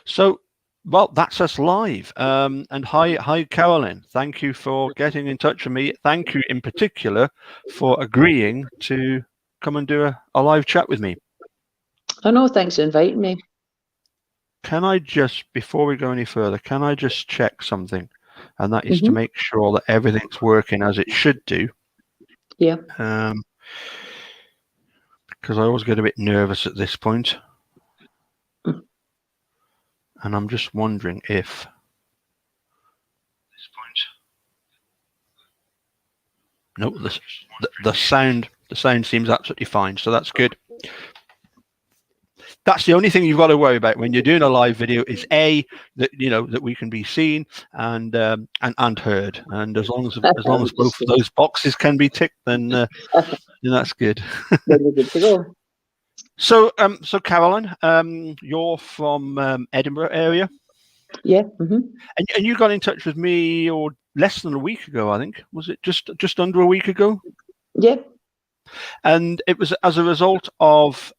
So, well, that's us live. And hi, Carolyn. Thank you for getting in touch with me. Thank you in particular for agreeing to come and do a live chat with me. Oh no, thanks for inviting me. Can I just, before we go any further, can I just check something? And that is to make sure that everything's working as it should do. Yeah. Because I always get a bit nervous at this point. And I'm just wondering if no, the sound seems absolutely fine, so that's good. That's the only thing you've got to worry about when you're doing a live video is that that we can be seen and heard, and as long as both of those boxes can be ticked, then that's good. Then we're good to go. So Caroline, you're from Edinburgh area. Yeah. And you got in touch with me or less than a week ago, I think. Was it just under a week ago? Yeah. And it was as a result of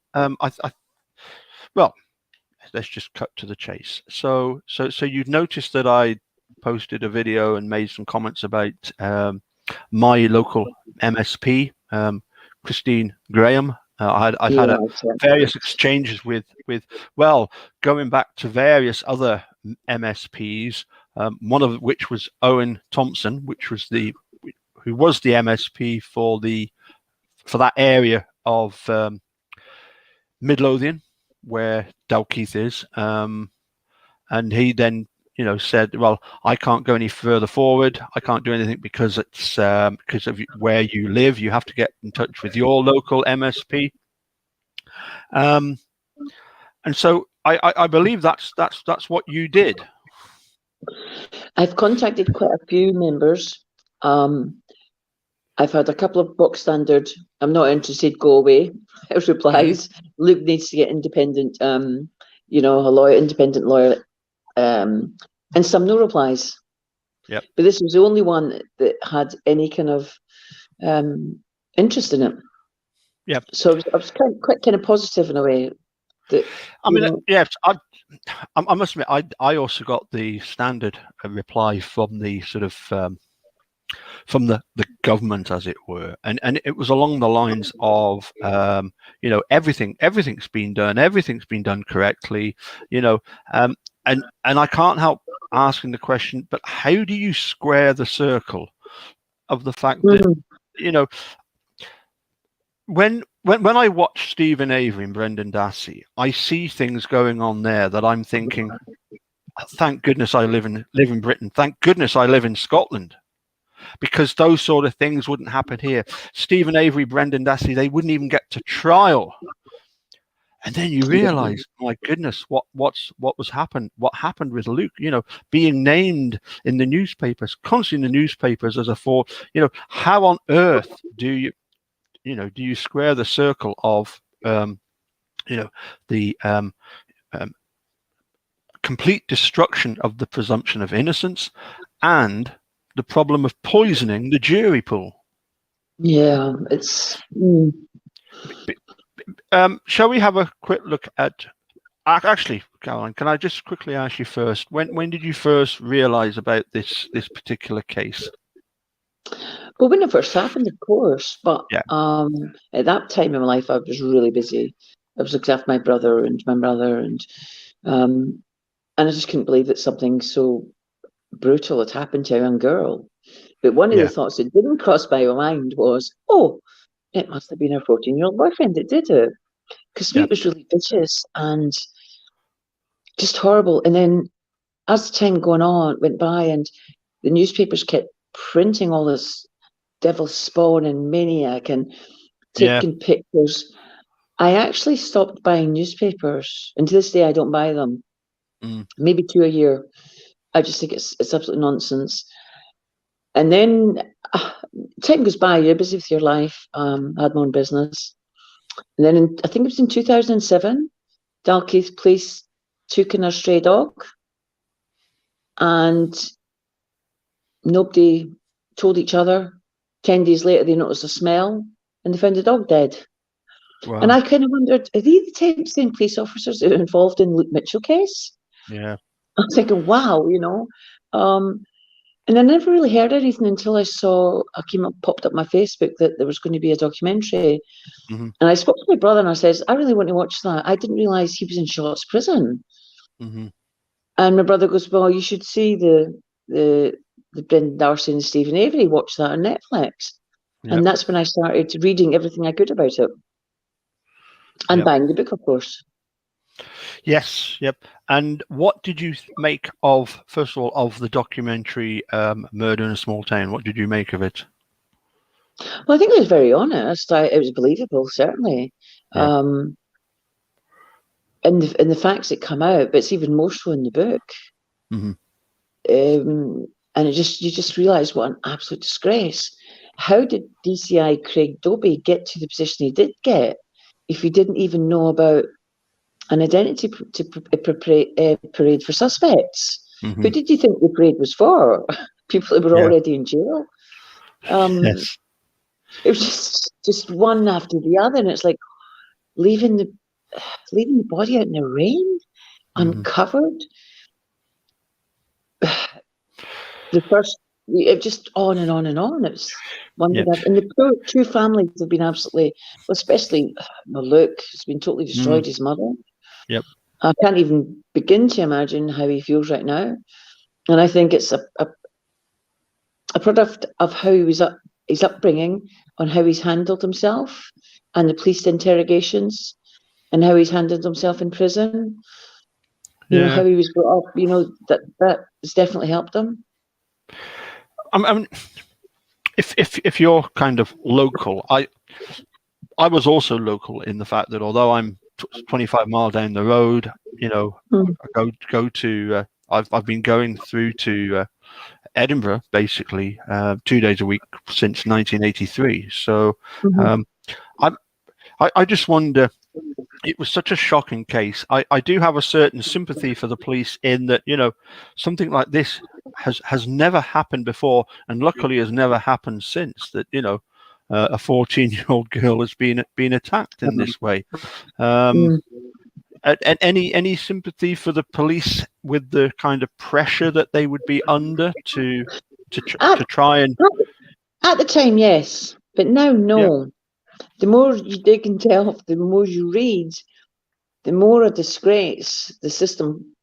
well, let's just cut to the chase. So you'd noticed that I posted a video and made some comments about my local MSP, Christine Graham. I'd had various exchanges with going back to various other MSPs, one of which was Owen Thompson, who was the MSP for that area of Midlothian, where Dalkeith is, and he then said, well, I can't go any further forward. I can't do anything because it's because of where you live. You have to get in touch with your local MSP. And so I believe that's what you did. I've contacted quite a few members. I've had a couple of box standard, I'm not interested, go away replies. Luke needs to get independent, independent lawyer, and some no replies. Yep. But this was the only one that had any kind of interest in it. Yep. So I was quite kind of positive in a way. Yes, I must admit, I also got the standard reply from the sort of from the government, as it were, and it was along the lines of everything's been done correctly, and I can't help asking the question, but how do you square the circle of the fact that when I watch Stephen Avery and Brendan Dassey, I see things going on there that I'm thinking, thank goodness I live in Britain, thank goodness I live in Scotland, because those sort of things wouldn't happen here. Stephen Avery, Brendan Dassey, they wouldn't even get to trial. And then you realize, my goodness, what happened with Luke, being named in the newspapers, constantly in the newspapers as how on earth do you square the circle of the complete destruction of the presumption of innocence and the problem of poisoning the jury pool? Yeah, it's. Shall we have a quick look at? Actually, Caroline, can I just quickly ask you first? When did you first realise about this particular case? Well, when it first happened, of course, but at that time in my life, I was really busy. I was looking after my brother and my mother, and I just couldn't believe that something so brutal had happened to a young girl. But one of the thoughts that didn't cross my mind was, oh, it must have been her 14-year-old boyfriend that did it. Because he was really vicious and just horrible. And then as the time went by and the newspapers kept printing all this devil spawn and maniac and taking pictures, I actually stopped buying newspapers. And to this day, I don't buy them. Maybe 2 a year. I just think it's absolute nonsense. And then time goes by, you're busy with your life. I had my own business. And then I think it was in 2007, Dalkeith Police took in a stray dog. And nobody told each other. 10 days later, they noticed a smell and they found the dog dead. Wow. And I kind of wondered, are they the 10 police officers that were involved in the Luke Mitchell case? Yeah. I was thinking, wow, you know. And I never really heard anything until I saw, popped up my Facebook that there was going to be a documentary. Mm-hmm. And I spoke to my brother and I says, I really want to watch that. I didn't realise he was in Shotts prison. Mm-hmm. And my brother goes, well, you should see the Brendan Darcy and Stephen Avery, watch that on Netflix. Yep. And that's when I started reading everything I could about it. And Yep. buying the book, of course. Yes. Yep. And what did you make of, first of all, of the documentary Murder in a Small Town? What did you make of it? Well, I think it was very honest. It was believable, certainly. Yeah. And the facts that come out, but it's even more so in the book. Mm-hmm. And you just realise what an absolute disgrace. How did DCI Craig Dobie get to the position he did get if he didn't even know about an identity parade for suspects? Mm-hmm. Who did you think the parade was for? People who were already in jail. Yes. It was just one after the other, and it's like leaving the body out in the rain, uncovered. The first, it just on and on and on. It was one thing, and the poor two families have been absolutely, well, especially Luke has been totally destroyed. His mother. Yep. I can't even begin to imagine how he feels right now, and I think it's a product of how he was his upbringing, on how he's handled himself, and the police interrogations, and how he's handled himself in prison. You know, how he was brought up. You know, that has definitely helped him. I mean, if you're kind of local, I was also local in the fact that although I'm 25 miles down the road, you know, I go to I've been going through to Edinburgh basically 2 days a week since 1983. So I just wonder. It was such a shocking case. I do have a certain sympathy for the police in that, you know, something like this has never happened before, and luckily has never happened since. That, you know, a 14-year-old girl has been attacked in this way. And any sympathy for the police with the kind of pressure that they would be under to try and at the time, yes, but now no. Yeah. The more you dig and delve, the more you read, the more a disgrace the system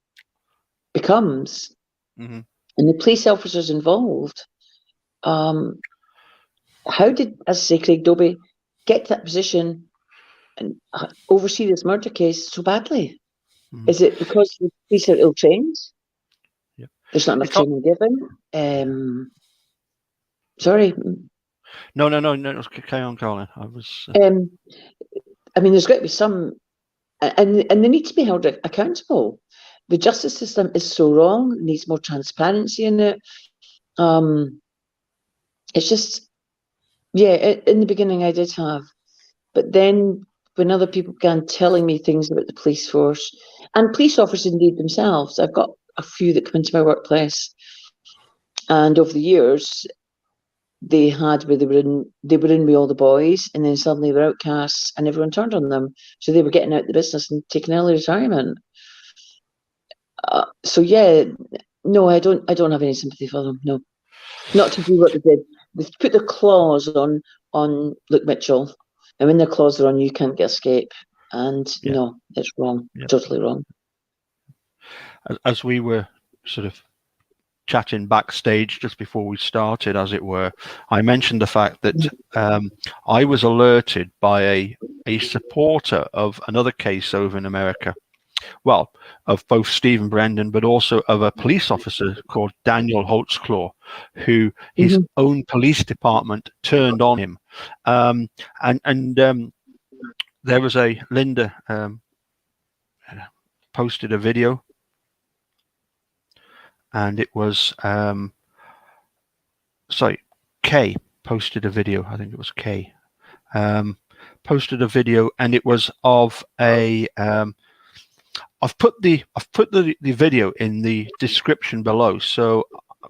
becomes, and the police officers involved. How did, as I say, Craig Dobie get to that position and oversee this murder case so badly? Is it because the police are ill trained? Yep. There's not enough training given. Sorry. No. Carry on, Colin. I was. I mean, there's got to be some, and they need to be held accountable. The justice system is so wrong; it needs more transparency in it. It's just, yeah. In the beginning, I did have, but then when other people began telling me things about the police force and police officers indeed themselves, I've got a few that come into my workplace, and over the years, they were in with all the boys, and then suddenly they were outcasts, and everyone turned on them. So they were getting out the business and taking early retirement. So yeah, no, I don't have any sympathy for them. No, not to do what they did. They put the claws on Luke Mitchell, and when their claws are on, you can't get escape. And no, it's wrong, totally wrong. As we were sort of chatting backstage just before we started, as it were, I mentioned the fact that I was alerted by a supporter of another case over in America, well, of both Stephen Brendan, but also of a police officer called Daniel Holtzclaw, who his own police department turned on him. And there was Linda posted a video, and it was Kay posted a video. I think it was Kay posted a video, and it was of a I've put the video in the description below, so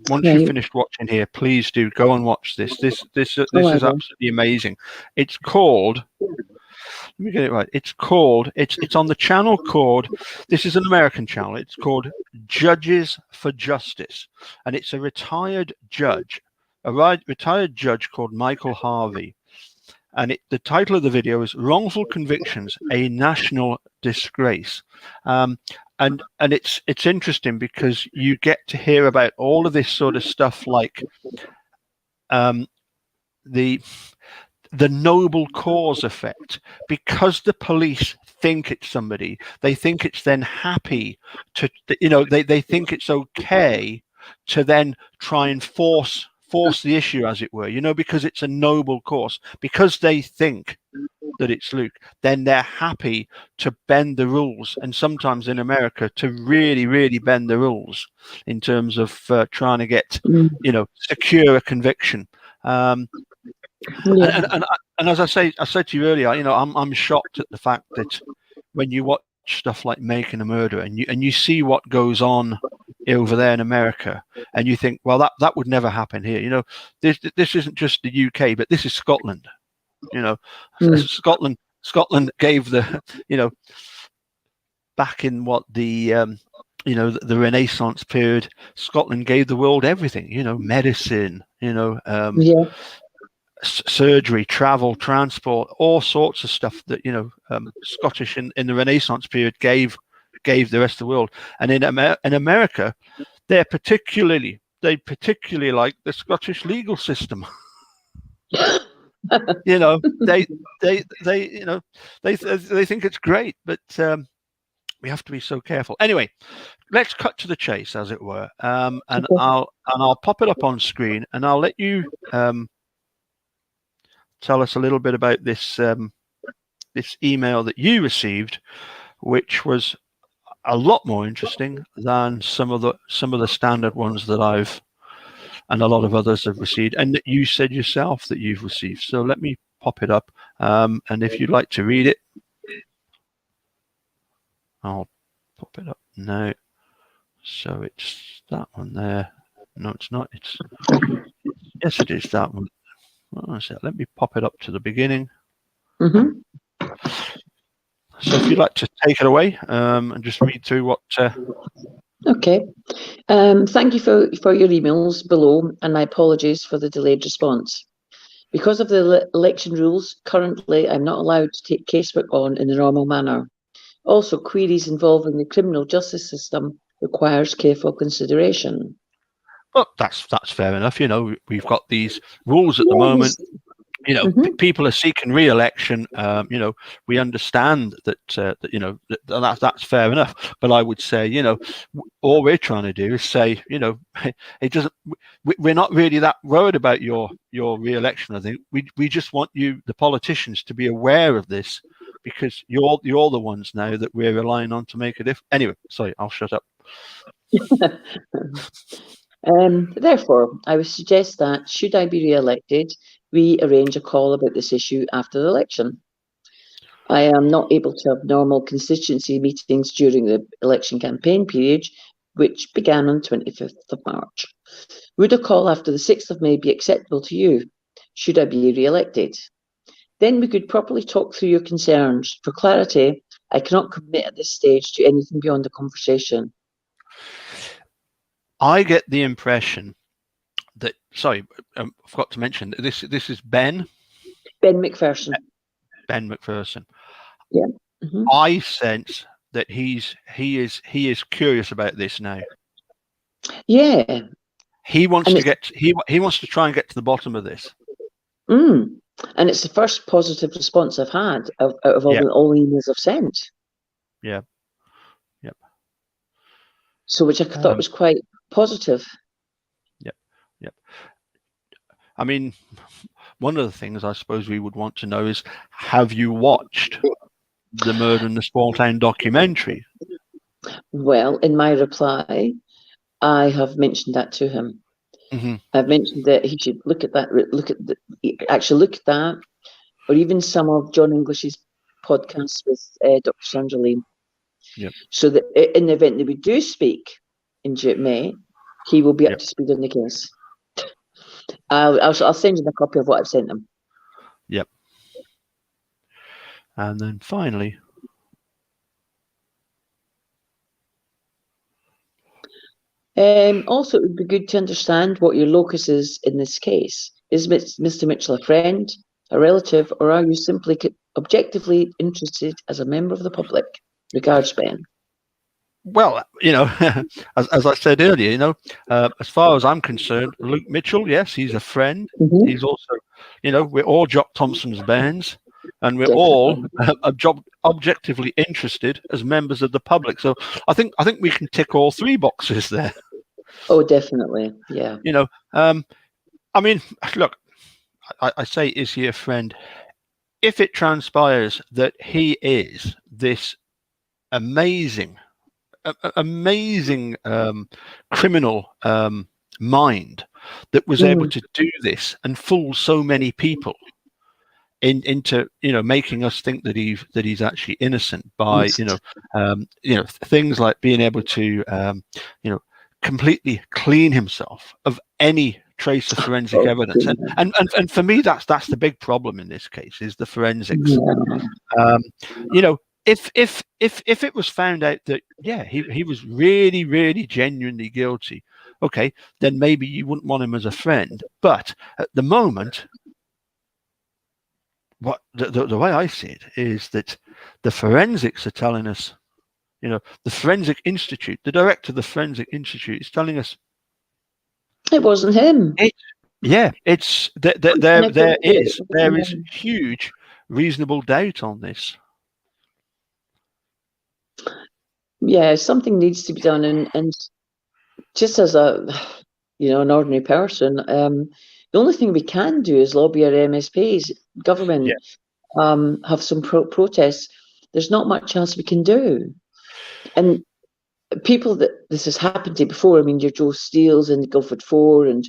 once you've finished watching here, please do go and watch this. This is absolutely amazing. It's called let me get it right. It's called, it's on the channel called, this is an American channel. It's called Judges for Justice. And it's a retired judge, retired judge called Michael Harvey. And the title of the video is Wrongful Convictions, a National Disgrace. And it's interesting because you get to hear about all of this sort of stuff, like the noble cause effect. Because the police think it's somebody, they think it's then happy to, they think it's okay to then try and force the issue, as it were, because it's a noble cause, because they think that it's Luke, then they're happy to bend the rules, and sometimes in America to really, really bend the rules in terms of trying to get, secure a conviction. And as I said to you earlier, I'm shocked at the fact that when you watch stuff like Making a Murderer and you see what goes on over there in America, and you think, well, that would never happen here. This isn't just the UK, but this is Scotland. Scotland gave the, back in the Renaissance period, Scotland gave the world everything. Medicine. Surgery, travel, transport, all sorts of stuff that Scottish in the Renaissance period gave the rest of the world. And in America, they particularly like the Scottish legal system. They think it's great, but we have to be so careful. Anyway, let's cut to the chase, as it were, and I'll pop it up on screen, and I'll let you tell us a little bit about this this email that you received, which was a lot more interesting than some of the standard ones that I've and a lot of others have received, and that you said yourself that you've received. So let me pop it up, and if you'd like to read it, I'll pop it up now. So it's that one there. No, it's not. Yes, it is that one. Let me pop it up to the beginning. Mm-hmm. So if you'd like to take it away and just read through what... Okay. Thank you for your emails below, and my apologies for the delayed response. Because of the election rules, currently I'm not allowed to take casework on in the normal manner. Also, queries involving the criminal justice system requires careful consideration. Well, that's fair enough. We've got these rules at the moment. People are seeking re-election. We understand that that's fair enough. But I would say, all we're trying to do is say, it doesn't. We're not really that worried about your re-election. I think we just want you, the politicians, to be aware of this, because you're the ones now that we're relying on to make a difference. Anyway, sorry, I'll shut up. Therefore, I would suggest that, should I be re-elected, we arrange a call about this issue after the election. I am not able to have normal constituency meetings during the election campaign period, which began on 25th of March. Would a call after the 6th of May be acceptable to you, should I be re-elected? Then we could properly talk through your concerns. For clarity, I cannot commit at this stage to anything beyond a conversation. I get the impression that, sorry, I forgot to mention, this is Ben McPherson. Ben McPherson. Yeah. Mm-hmm. I sense that he is curious about this now. Yeah. He wants he wants to try and get to the bottom of this. And it's the first positive response I've had out of all the emails I've sent. Yeah. Yep. So, which I thought was quite positive. Yep. I mean, one of the things I suppose we would want to know is, have you watched the Murder in the Small Town documentary? Well, in my reply, I have mentioned that to him. Mm-hmm. I've mentioned that he should look at that, look at that, or even some of John English's podcasts with Dr. Sandra Lane. Yep. So that in the event that we do speak in May, he will be up to speed on the case. I'll send you a copy of what I've sent him. Yep. And then finally, also, it would be good to understand what your locus is in this case. Is Mr. Mitchell a friend, a relative, or are you simply objectively interested as a member of the public? Regards, Ben. well, as I said earlier, as far as I'm concerned, Luke Mitchell, yes, he's a friend. Mm-hmm. He's also, we're all Jock Thompson's bairns, and we're Definitely. all objectively interested as members of the public. So I think we can tick all three boxes there. Oh, definitely. Yeah. I mean, look, I say, is he a friend? If it transpires that he is this amazing criminal mind that was able to do this and fool so many people into making us think that he's actually innocent by things like being able to completely clean himself of any trace of forensic evidence, and for me that's the big problem in this case, is the forensics. If it was found out that he was really, really genuinely guilty, okay, then maybe you wouldn't want him as a friend. But at the moment, what the way I see it is that the forensics are telling us, the Forensic Institute, the director of the Forensic Institute is telling us it wasn't him. It's there is huge reasonable doubt on this. Yeah, something needs to be done, and just as an ordinary person, the only thing we can do is lobby our MSPs, government, have some protests. There's not much else we can do. And people that this has happened to before, I mean, your Joe Steels and the Guildford Four, and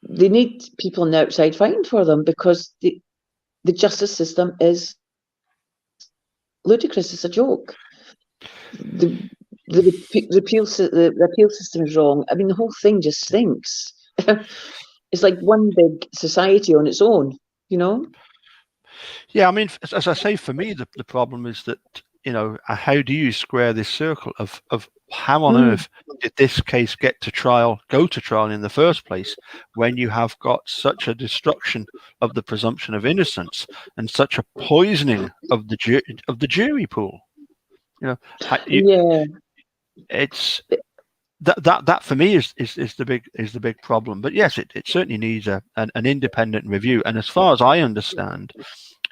they need people on the outside fighting for them, because the justice system is ludicrous. It's a joke. The appeal system is wrong. I mean, the whole thing just stinks. It's like one big society on its own, Yeah, I mean, as I say, for me, the problem is that, how do you square this circle of how on earth did this case go to trial in the first place, when you have got such a destruction of the presumption of innocence and such a poisoning of the jury pool? It's that for me is the big problem. But yes, it certainly needs an independent review. And as far as I understand,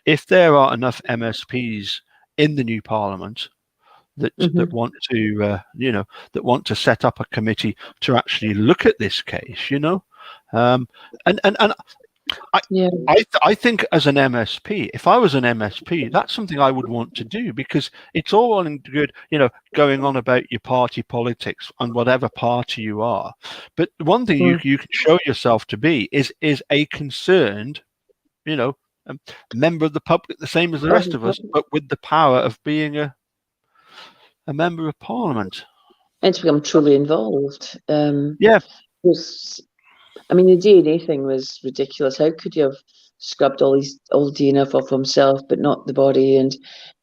if there are enough MSPs in the new Parliament that want to that want to set up a committee to actually look at this case, I think as an MSP, if I was an MSP, that's something I would want to do, because it's all well and good, going on about your party politics and whatever party you are. But one thing you can show yourself to be is a concerned, member of the public, the same as the rest of us, but with the power of being a member of Parliament. And to become truly involved. I mean, the DNA thing was ridiculous. How could you have scrubbed all DNA off himself, but not the body, and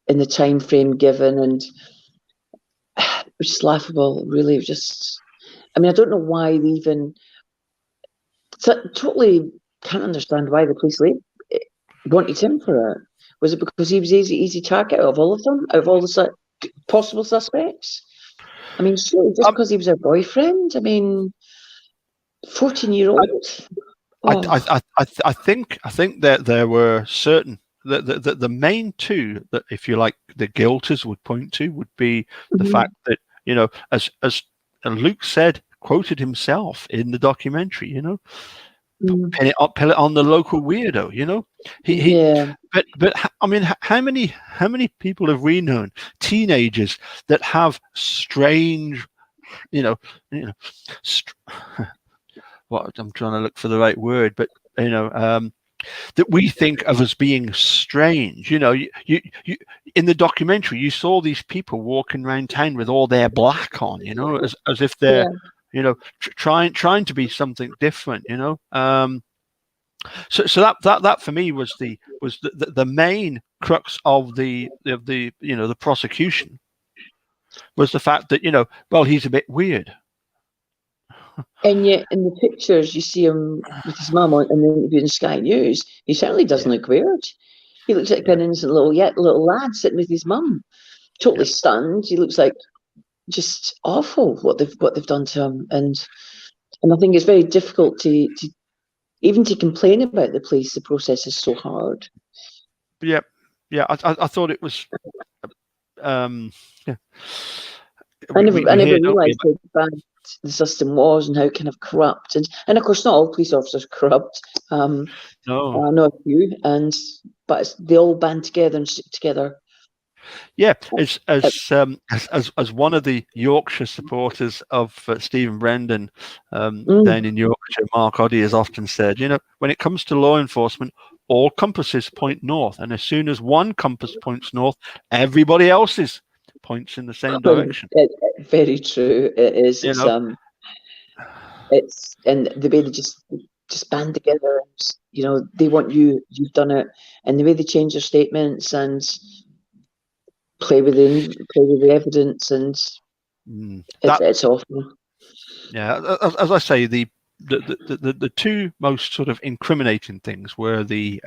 in the time frame given, and which is laughable, really. I mean, I don't know why they even. Totally can't understand why the police wanted him for it. Was it because he was easy target out of all of them, out of all the possible suspects? I mean, surely just because he was her boyfriend. I mean, 14-year-old. I think that there were certain the main two that, if you like, the guilters would point to would be the fact that, as Luke said, quoted himself in the documentary, pin it on the local weirdo, But I mean, how many people have we known, teenagers, that have strange, what I'm trying to look for the right word, but that we think of as being strange. You in the documentary, you saw these people walking around town with all their black on, as if they're trying to be something different, So that for me was the main crux of the the prosecution, was the fact that well, he's a bit weird. And yet, in the pictures, you see him with his mum in the interview in Sky News. He certainly doesn't look weird. He looks like an innocent little lad sitting with his mum, totally stunned. He looks like just awful what they've done to him, and I think it's very difficult to even to complain about the police. The process is so hard. Yeah. I thought it was. Yeah. I never realised how bad the system was and how kind of corrupt, and of course not all police officers are corrupt. No, I know a few, but they all band together and stick together. Yeah, as one of the Yorkshire supporters of Stephen Brendan down in Yorkshire, Mark Oddy has often said, when it comes to law enforcement, all compasses point north, and as soon as one compass points north, everybody else's points in the same direction. Very true. It is. It's and the way they just band together. And, they want you've done it, and the way they change their statements and play with the evidence, and it's awful. Yeah, as I say, the two most sort of incriminating things were the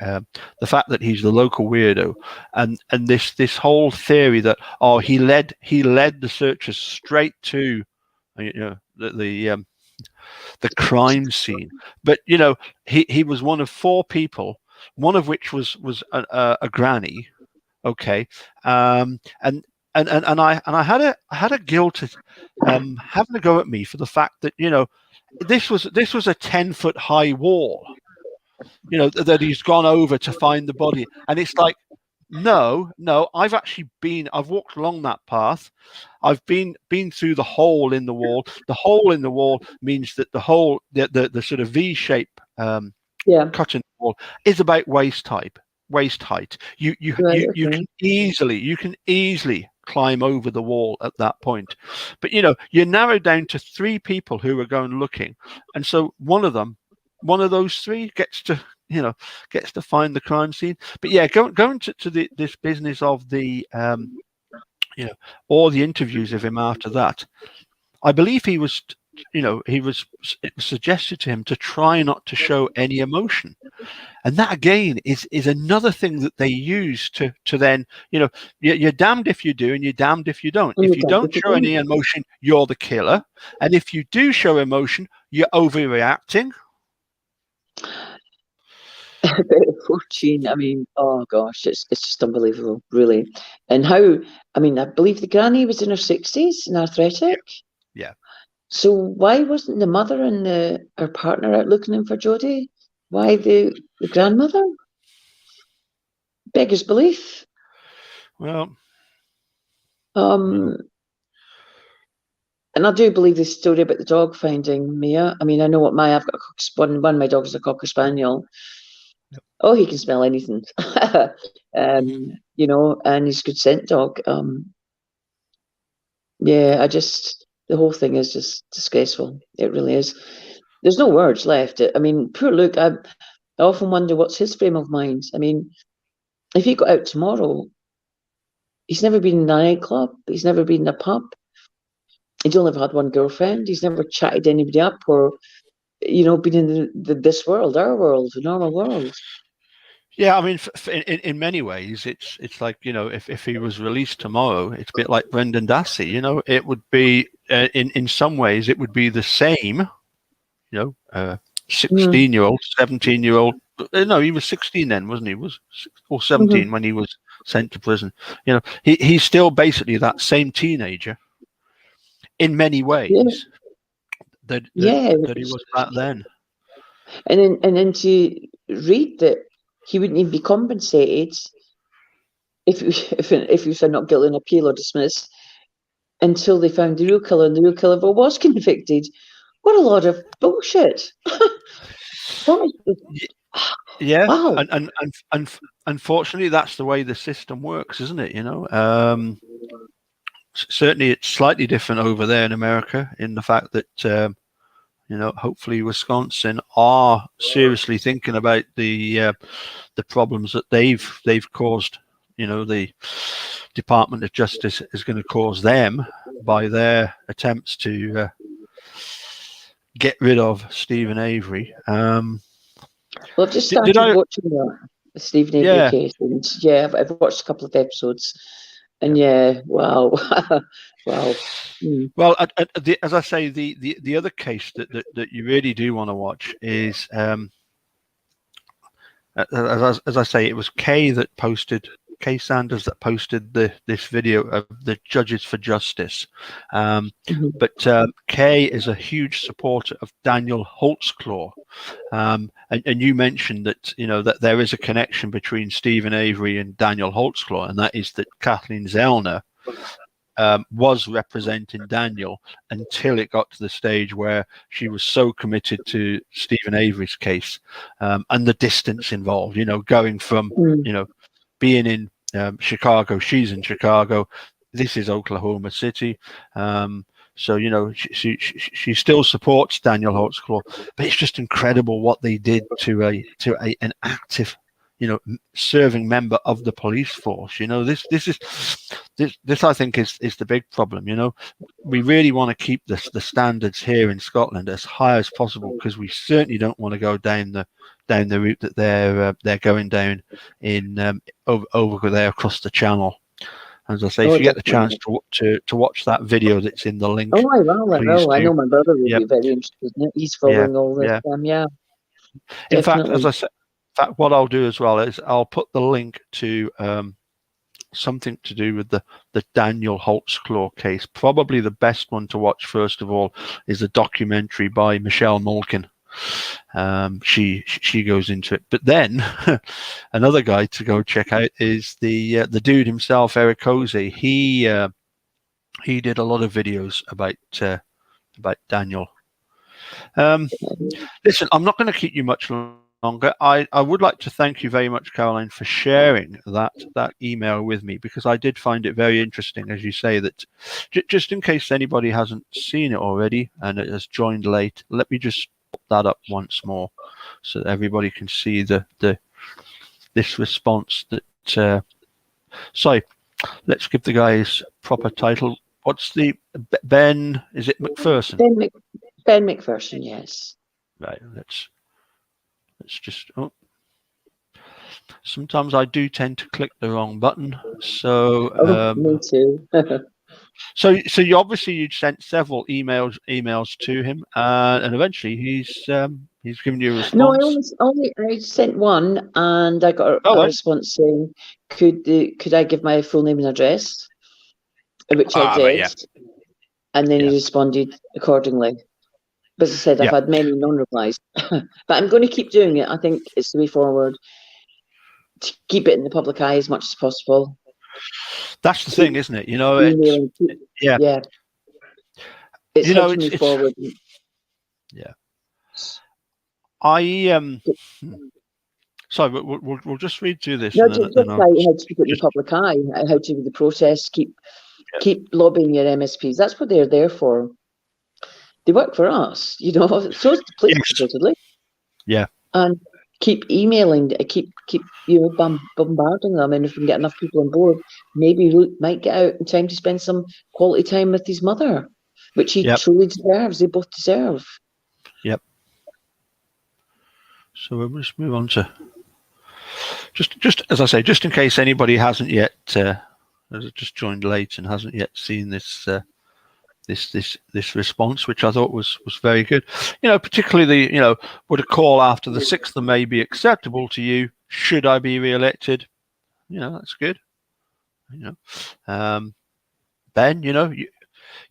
fact that he's the local weirdo, and this whole theory that he led the searchers straight to the crime scene. But he was one of four people, one of which was a granny. Okay, and I had a guilt having a go at me for the fact that this was a 10-foot high wall, that he's gone over to find the body, and it's like, no, I've walked along that path. I've been through the hole in the wall. The hole in the wall means that the hole, the sort of V shape cut in the wall, is about waist height. You can easily climb over the wall at that point, but you're narrowed down to three people who are going looking, and so one of those three gets to find the crime scene. But yeah, going to this business of the all the interviews of him after that, I believe it was suggested to him to try not to show any emotion. And that again is another thing that they use to then, you're damned if you do and you're damned if you don't. If you don't show any emotion, you're the killer. And if you do show emotion, you're overreacting. 14. I mean, oh gosh, it's just unbelievable, really. And how, I believe the granny was in her 60s and arthritic. Yeah. So why wasn't the mother and her partner out looking for Jodie? Why the grandmother? Beggars belief. Well. And I do believe the story about the dog finding Mia. I know what I've got one of my dogs is a Cocker Spaniel. Yep. Oh, he can smell anything. And he's a good scent dog. The whole thing is just disgraceful. It really is. There's no words left. Poor Luke, I often wonder what's his frame of mind. If he got out tomorrow, he's never been in a nightclub. He's never been in a pub. He's only ever had one girlfriend. He's never chatted anybody up or, been in this world, our world, the normal world. Yeah, in many ways, it's like, if he was released tomorrow, it's a bit like Brendan Dassey. It would be in some ways it would be the same. 16-year-old, 17-year-old. No, he was 16 then, wasn't he? Or 17 when he was sent to prison. He's still basically that same teenager in many ways that he was back then. And then to read that he wouldn't even be compensated if he was not guilty on appeal or dismissed until they found the real killer, and the real killer was convicted. What a lot of bullshit! Yeah, wow. And unfortunately, that's the way the system works, isn't it? Certainly it's slightly different over there in America in the fact that hopefully Wisconsin are seriously thinking about the problems that they've caused. The Department of Justice is going to cause them by their attempts to get rid of Stephen Avery. Well, I've just started watching the Stephen Avery case, and I've watched a couple of episodes, and wow, wow. Well, as I say, the other case that you really do want to watch is, as I say, it was Kay Sanders that posted this video of the Judges for Justice. But Kay is a huge supporter of Daniel Holtzclaw. And you mentioned that, that there is a connection between Stephen Avery and Daniel Holtzclaw, and that is that Kathleen Zellner was representing Daniel until it got to the stage where she was so committed to Stephen Avery's case, and the distance involved, going from, being in Chicago, she's in Chicago, this is Oklahoma City. So, she still supports Daniel Holtzclaw, but it's just incredible what they did to an active, serving member of the police force. This I think is the big problem. We really want to keep the standards here in Scotland as high as possible, because we certainly don't want to go down the route that they're going down in over there across the channel. As I say, if you get the chance to watch that video that's in the link. Oh, I will. I know my brother will be very interested in it. He's following all this. In fact, as I said, what I'll do as well is I'll put the link to something to do with the Daniel Holtzclaw case. Probably the best one to watch first of all is a documentary by Michelle Malkin. She goes into it, but then another guy to go check out is the dude himself, Eric Hosey. He did a lot of videos about Daniel. Listen, I'm not going to keep you much longer. I would like to thank you very much, Caroline, for sharing that email with me, because I did find it very interesting, as you say, that just in case anybody hasn't seen it already and it has joined late, let me just put that up once more so that everybody can see this response. That sorry, let's give the guy his proper title. What's the Ben? Is it McPherson? Ben McPherson, yes. Right. Let's just. Oh, sometimes I do tend to click the wrong button. So me too. So you'd sent several emails to him, and eventually he's given you a response. No, I sent one, and I got a response saying, "Could I give my full name and address?" Which I did, and then he responded accordingly. But as I said, I've had many non-replies, but I'm going to keep doing it. I think it's the way forward, to keep it in the public eye as much as possible. That's the thing, isn't it? It's how to move forward. Yeah. Sorry, we'll just read through this. No, just like how to keep it in the public eye, how to do the process, keep lobbying your MSPs. That's what they're there for. They work for us, so is the police, supposedly. Yeah. And keep emailing, keep bombarding them, and if we can get enough people on board, maybe Luke might get out in time to spend some quality time with his mother, which he truly deserves. They both deserve. Yep. So we'll just move on to just as I say, just in case anybody hasn't yet has just joined late and hasn't yet seen this this response, which I thought was very good. Particularly would a call after the 6th of May be acceptable to you? Should I be re-elected? That's good. Ben,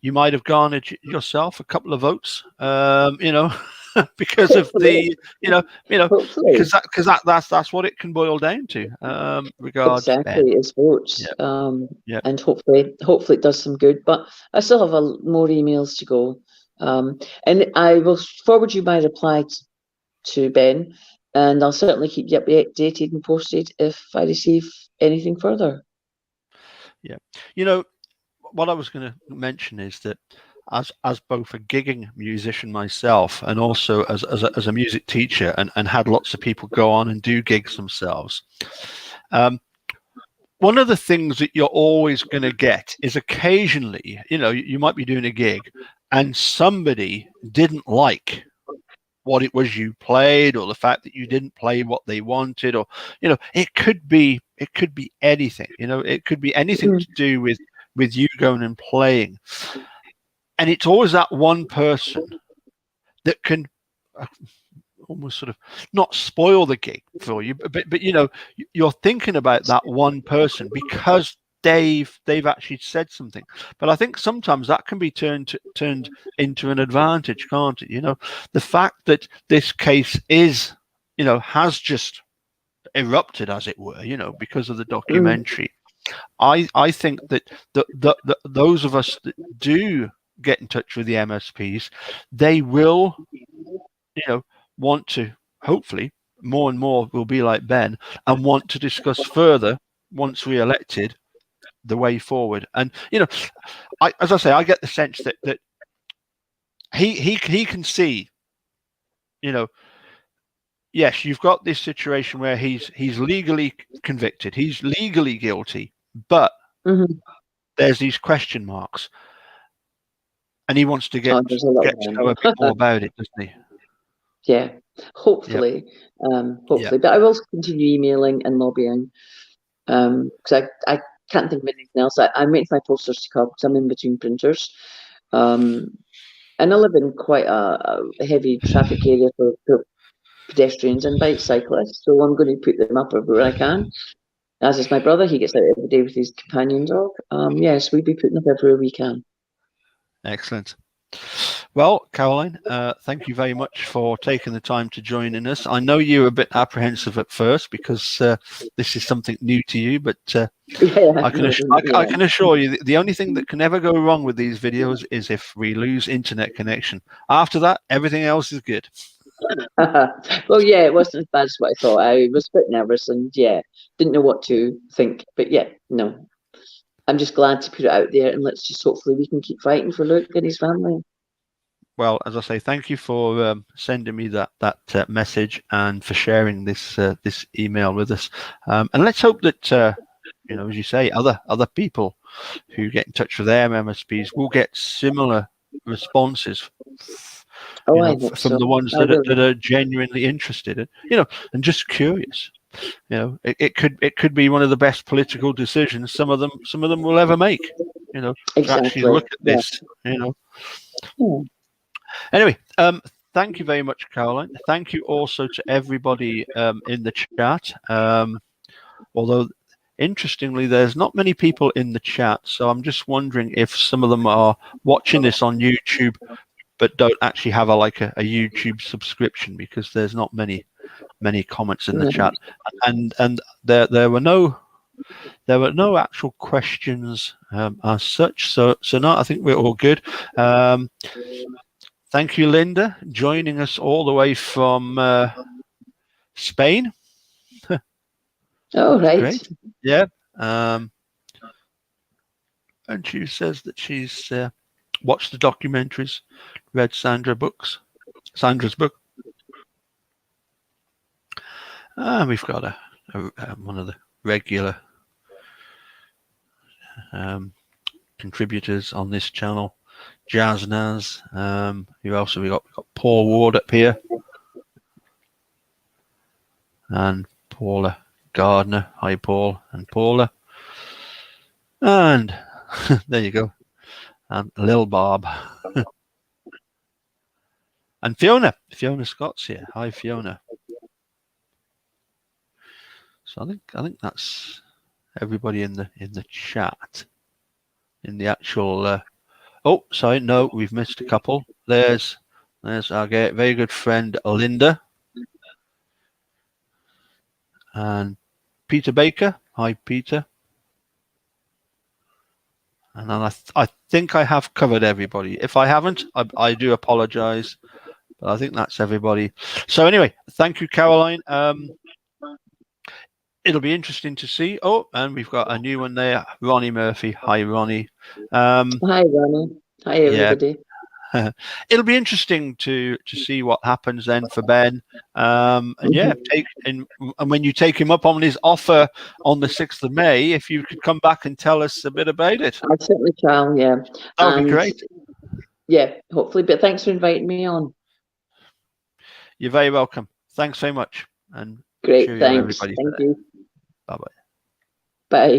you might have garnered yourself a couple of votes, because of the, because that's what it can boil down to. Regards exactly, Ben. It's votes. And hopefully it does some good. But I still have more emails to go, and I will forward you my reply to Ben, and I'll certainly keep you updated and posted if I receive anything further. Yeah, what I was going to mention is that as both a gigging musician myself and also as a music teacher, and had lots of people go on and do gigs themselves. One of the things that you're always going to get is occasionally, you might be doing a gig and somebody didn't like what it was you played, or the fact that you didn't play what they wanted, or it could be anything. It could be anything to do with you going and playing, and it's always that one person that can almost sort of not spoil the gig for you, but you're thinking about that one person because they've actually said something. But I think sometimes that can be turned into an advantage, can't it? The fact that this case is, has just erupted, as it were, because of the documentary. I think that those of us that do get in touch with the MSPs, they will, want to, hopefully, more and more will be like Ben and want to discuss further once we elected the way forward. And as I say, I get the sense that he can see, yes, you've got this situation where he's legally convicted, he's legally guilty, but there's these question marks, and he wants to get to know a bit more about it, doesn't he? Yeah, hopefully, hopefully. But I will continue emailing and lobbying, because I can't think of anything else. I'm waiting for my posters to come because I'm in between printers. And I live in quite a heavy traffic area for pedestrians and bike cyclists, so I'm going to put them up everywhere I can. As is my brother, he gets out every day with his companion dog. Yes, we'll be putting them up everywhere we can. Excellent. Well, Caroline, thank you very much for taking the time to join us. I know you were a bit apprehensive at first because this is something new to you, but I can assure you the only thing that can ever go wrong with these videos is if we lose internet connection. After that, everything else is good. Well, yeah, it wasn't as bad as what I thought. I was a bit nervous and didn't know what to think. But no, I'm just glad to put it out there, and let's just hopefully we can keep fighting for Luke and his family. Well, as I say, thank you for sending me that message and for sharing this email with us. And let's hope that as you say, other people who get in touch with their MSPs will get similar responses. From the ones that are genuinely interested, and just curious. It could be one of the best political decisions some of them will ever make. To actually look at this. Anyway, thank you very much, Caroline. Thank you also to everybody in the chat. Although, interestingly, there's not many people in the chat, so I'm just wondering if some of them are watching this on YouTube but don't actually have a YouTube subscription, because there's not many comments in the chat, and there were no actual questions as such. So no, I think we're all good. Thank you, Linda, joining us all the way from Spain. Oh, right. Great. Yeah. And she says that she's watched the documentaries, read Sandra's book. We've got one of the regular contributors on this channel, Jazz. Who else have we got? We've got Paul Ward up here, and Paula Gardner. Hi, Paul and Paula. And there you go. And Lil Bob. And Fiona Scott's here. Hi, Fiona. So I think that's everybody in the chat. In the actual oh, sorry, no, we've missed a couple. There's our very good friend Linda. And Peter Baker. Hi, Peter. And then I think I have covered everybody. If I haven't, I do apologize. But I think that's everybody. So anyway, thank you, Caroline. It'll be interesting to see. Oh, and we've got a new one there, Ronnie Murphy. Hi, Ronnie. Hi, Ronnie. Hi, everybody. It'll be interesting to see what happens then for Ben. And yeah, and when you take him up on his offer on the 6th of May, if you could come back and tell us a bit about it. I certainly shall, yeah. That would be great. Yeah, hopefully. But thanks for inviting me on. You're very welcome. Thanks very much. And great, cheerio, thanks. everybody. Thank you. Bye-bye. Bye.